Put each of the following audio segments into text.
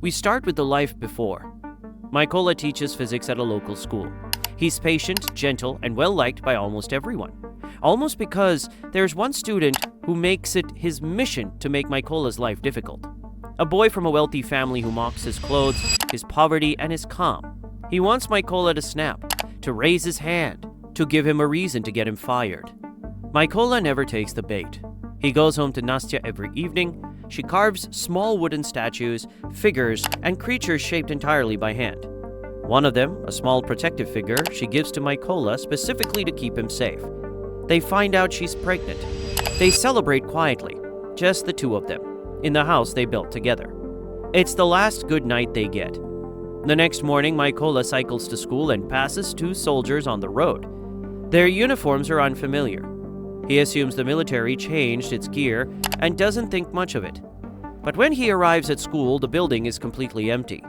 We start with the life before. Mykola teaches physics at a local school. He's patient, gentle, and well-liked by almost everyone. Almost because there's one student who makes it his mission to make Mykola's life difficult. A boy from a wealthy family who mocks his clothes, his poverty, and his calm. He wants Mykola to snap, to raise his hand, to give him a reason to get him fired. Mykola never takes the bait. He goes home to Nastya every evening. She carves small wooden statues, figures, and creatures shaped entirely by hand. One of them, a small protective figure, she gives to Mykola specifically to keep him safe. They find out she's pregnant. They celebrate quietly, just the two of them, in the house they built together. It's the last good night they get. The next morning, Mykola cycles to school and passes two soldiers on the road. Their uniforms are unfamiliar. He assumes the military changed its gear and doesn't think much of it. But when he arrives at school, the building is completely empty.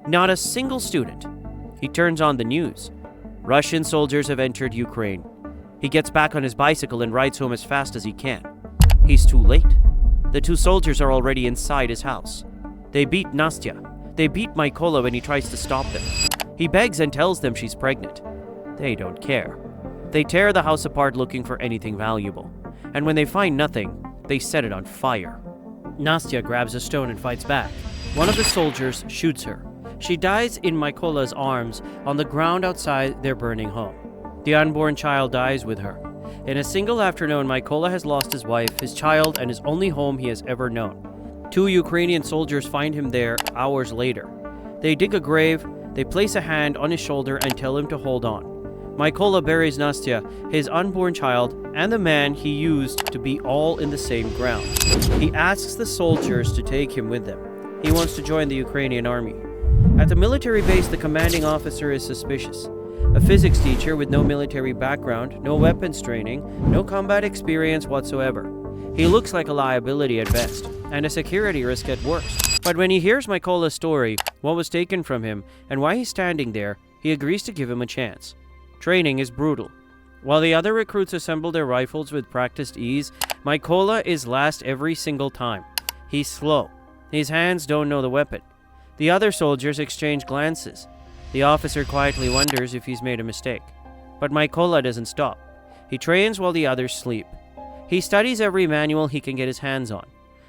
Not a single student. He turns on the news. Russian soldiers have entered Ukraine. He gets back on his bicycle and rides home as fast as he can. He's too late. The two soldiers are already inside his house. They beat Nastya. They beat Mykola when he tries to stop them. He begs and tells them she's pregnant. They don't care. They tear the house apart looking for anything valuable. And when they find nothing, they set it on fire. Nastya grabs a stone and fights back. One of the soldiers shoots her. She dies in Mykola's arms on the ground outside their burning home. The unborn child dies with her. In a single afternoon, Mykola has lost his wife, his child, and his only home he has ever known. Two Ukrainian soldiers find him there hours later. They dig a grave, they place a hand on his shoulder and tell him to hold on. Mykola buries Nastya, his unborn child, and the man he used to be all in the same ground. He asks the soldiers to take him with them. He wants to join the Ukrainian army. At the military base, the commanding officer is suspicious. A physics teacher with no military background, no weapons training, no combat experience whatsoever. He looks like a liability at best, and a security risk at worst. But when he hears Mykola's story, what was taken from him, and why he's standing there, he agrees to give him a chance. Training is brutal. While the other recruits assemble their rifles with practiced ease, Mykola is last every single time. He's slow. His hands don't know the weapon. The other soldiers exchange glances. The officer quietly wonders if he's made a mistake. But Mykola doesn't stop. He trains while the others sleep. He studies every manual he can get his hands on.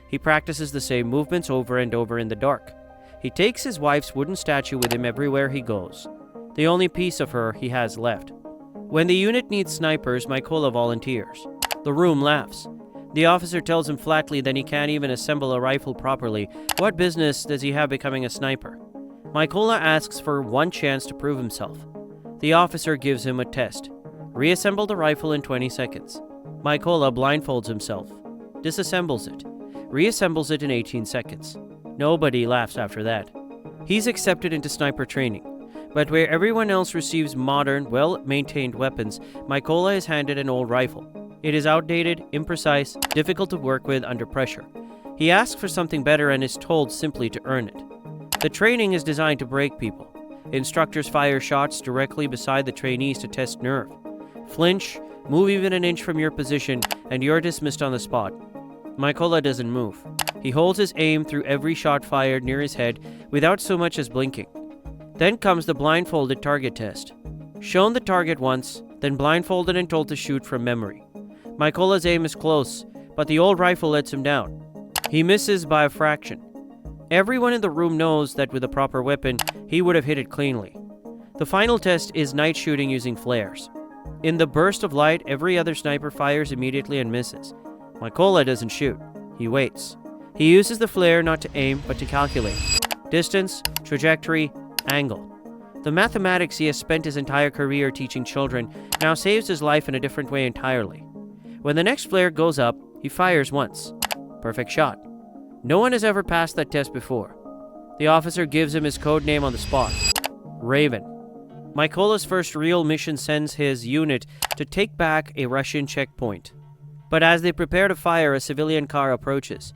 He practices the same movements over and over in the dark. He takes his wife's wooden statue with him everywhere he goes. The only piece of her he has left. When the unit needs snipers, Mykola volunteers. The room laughs. The officer tells him flatly that he can't even assemble a rifle properly. What business does he have becoming a sniper? Mykola asks for one chance to prove himself. The officer gives him a test. Reassemble the rifle in 20 seconds. Mykola blindfolds himself, disassembles it, reassembles it in 18 seconds. Nobody laughs after that. He's accepted into sniper training. But where everyone else receives modern, well-maintained weapons, Mykola is handed an old rifle. It is outdated, imprecise, difficult to work with under pressure. He asks for something better and is told simply to earn it. The training is designed to break people. Instructors fire shots directly beside the trainees to test nerve. Flinch, move even an inch from your position, and you're dismissed on the spot. Mykola doesn't move. He holds his aim through every shot fired near his head without so much as blinking. Then comes the blindfolded target test. Shown the target once, then blindfolded and told to shoot from memory. Mykola's aim is close, but the old rifle lets him down. He misses by a fraction. Everyone in the room knows that with a proper weapon, he would have hit it cleanly. The final test is night shooting using flares. In the burst of light, every other sniper fires immediately and misses. Mykola doesn't shoot. He waits. He uses the flare not to aim, but to calculate. Distance, trajectory, angle. The mathematics he has spent his entire career teaching children now saves his life in a different way entirely. When the next flare goes up, he fires once. Perfect shot. No one has ever passed that test before. The officer gives him his code name on the spot. Raven. Mykola's first real mission sends his unit to take back a Russian checkpoint. But as they prepare to fire, a civilian car approaches.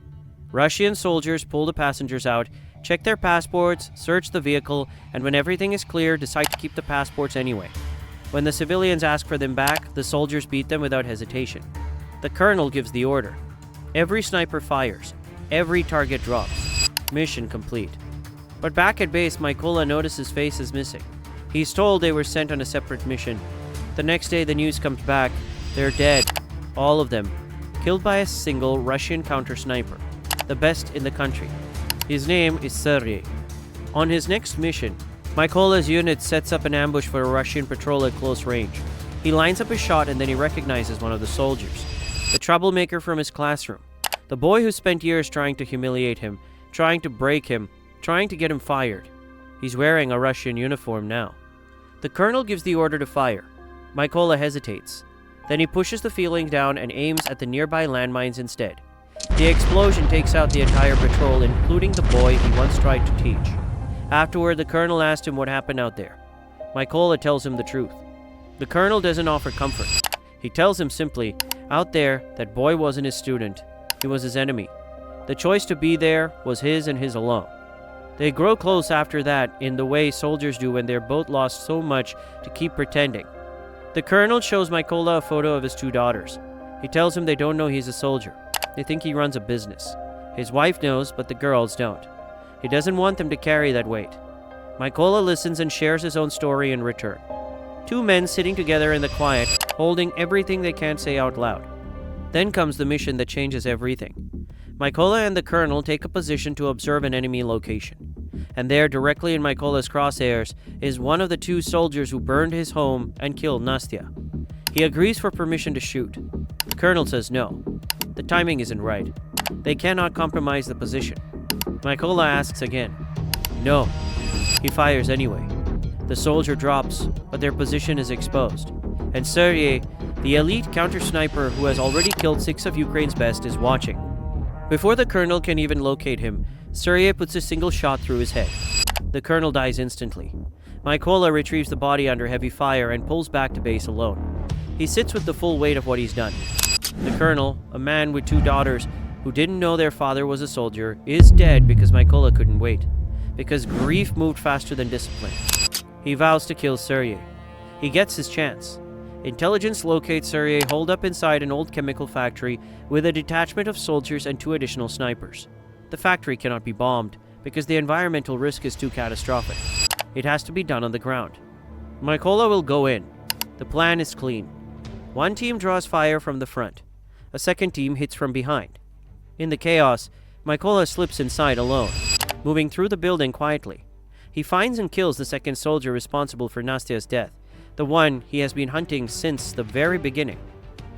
Russian soldiers pull the passengers out, check their passports, search the vehicle, and when everything is clear, decide to keep the passports anyway. When the civilians ask for them back, the soldiers beat them without hesitation. The colonel gives the order. Every sniper fires. Every target drops. Mission complete. But back at base, Mykola notices Face is missing. He's told they were sent on a separate mission. The next day, the news comes back. They're dead. All of them. Killed by a single Russian counter-sniper. The best in the country. His name is Sergei. On his next mission, Mykola's unit sets up an ambush for a Russian patrol at close range. He lines up a shot and then he recognizes one of the soldiers. The troublemaker from his classroom. The boy who spent years trying to humiliate him, trying to break him, trying to get him fired. He's wearing a Russian uniform now. The colonel gives the order to fire. Mykola hesitates. Then he pushes the feeling down and aims at the nearby landmines instead. The explosion takes out the entire patrol, including the boy he once tried to teach. Afterward, the colonel asked him what happened out there. Mykola tells him the truth. The colonel doesn't offer comfort. He tells him simply, out there, that boy wasn't his student. He was his enemy. The choice to be there was his and his alone. They grow close after that in the way soldiers do when they're both lost so much to keep pretending. The colonel shows Mykola a photo of his two daughters. He tells him they don't know he's a soldier. They think he runs a business. His wife knows, but the girls don't. He doesn't want them to carry that weight. Mykola listens and shares his own story in return. Two men sitting together in the quiet, holding everything they can't say out loud. Then comes the mission that changes everything. Mykola and the colonel take a position to observe an enemy location. And there, directly in Mykola's crosshairs, is one of the two soldiers who burned his home and killed Nastya. He agrees for permission to shoot. The colonel says no. The timing isn't right. They cannot compromise the position. Mykola asks again. No. He fires anyway. The soldier drops, but their position is exposed. And Sergei, the elite counter-sniper who has already killed 6 of Ukraine's best, is watching. Before the colonel can even locate him, Sergei puts a single shot through his head. The colonel dies instantly. Mykola retrieves the body under heavy fire and pulls back to base alone. He sits with the full weight of what he's done. The colonel, a man with 2 daughters who didn't know their father was a soldier, is dead because Mykola couldn't wait. Because grief moved faster than discipline. He vows to kill Sergei. He gets his chance. Intelligence locates Sergei holed up inside an old chemical factory with a detachment of soldiers and 2 additional snipers. The factory cannot be bombed because the environmental risk is too catastrophic. It has to be done on the ground. Mykola will go in. The plan is clean. One team draws fire from the front. A second team hits from behind. In the chaos, Mykola slips inside alone, moving through the building quietly. He finds and kills the second soldier responsible for Nastya's death, the one he has been hunting since the very beginning.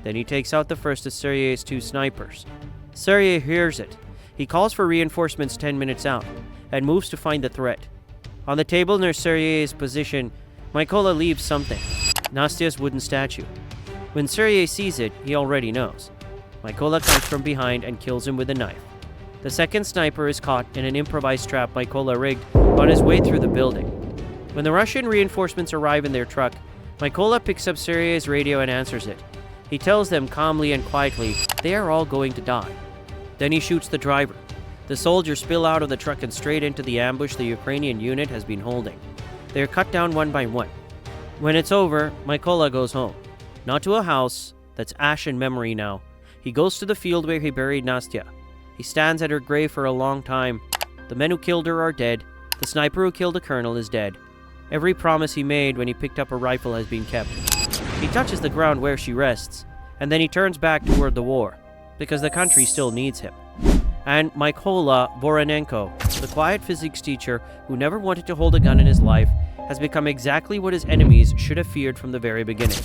Then he takes out the first of Sergei's 2 snipers. Sergei hears it. He calls for reinforcements 10 minutes out, and moves to find the threat. On the table near Sergei's position, Mykola leaves something, Nastya's wooden statue. When Sergei sees it, he already knows. Mykola comes from behind and kills him with a knife. The second sniper is caught in an improvised trap Mykola rigged on his way through the building. When the Russian reinforcements arrive in their truck, Mykola picks up Sergei's radio and answers it. He tells them calmly and quietly they are all going to die. Then he shoots the driver. The soldiers spill out of the truck and straight into the ambush the Ukrainian unit has been holding. They are cut down one by one. When it's over, Mykola goes home. Not to a house that's ash and memory now. He goes to the field where he buried Nastya. He stands at her grave for a long time. The men who killed her are dead. The sniper who killed the colonel is dead. Every promise he made when he picked up a rifle has been kept. He touches the ground where she rests, and then he turns back toward the war, because the country still needs him. And Mykola Voronenko, the quiet physics teacher who never wanted to hold a gun in his life, has become exactly what his enemies should have feared from the very beginning.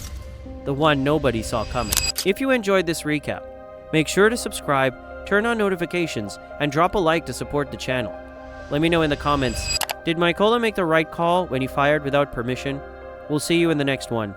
The one nobody saw coming. If you enjoyed this recap, make sure to subscribe, turn on notifications, and drop a like to support the channel. Let me know in the comments, did Mykola make the right call when he fired without permission? We'll see you in the next one.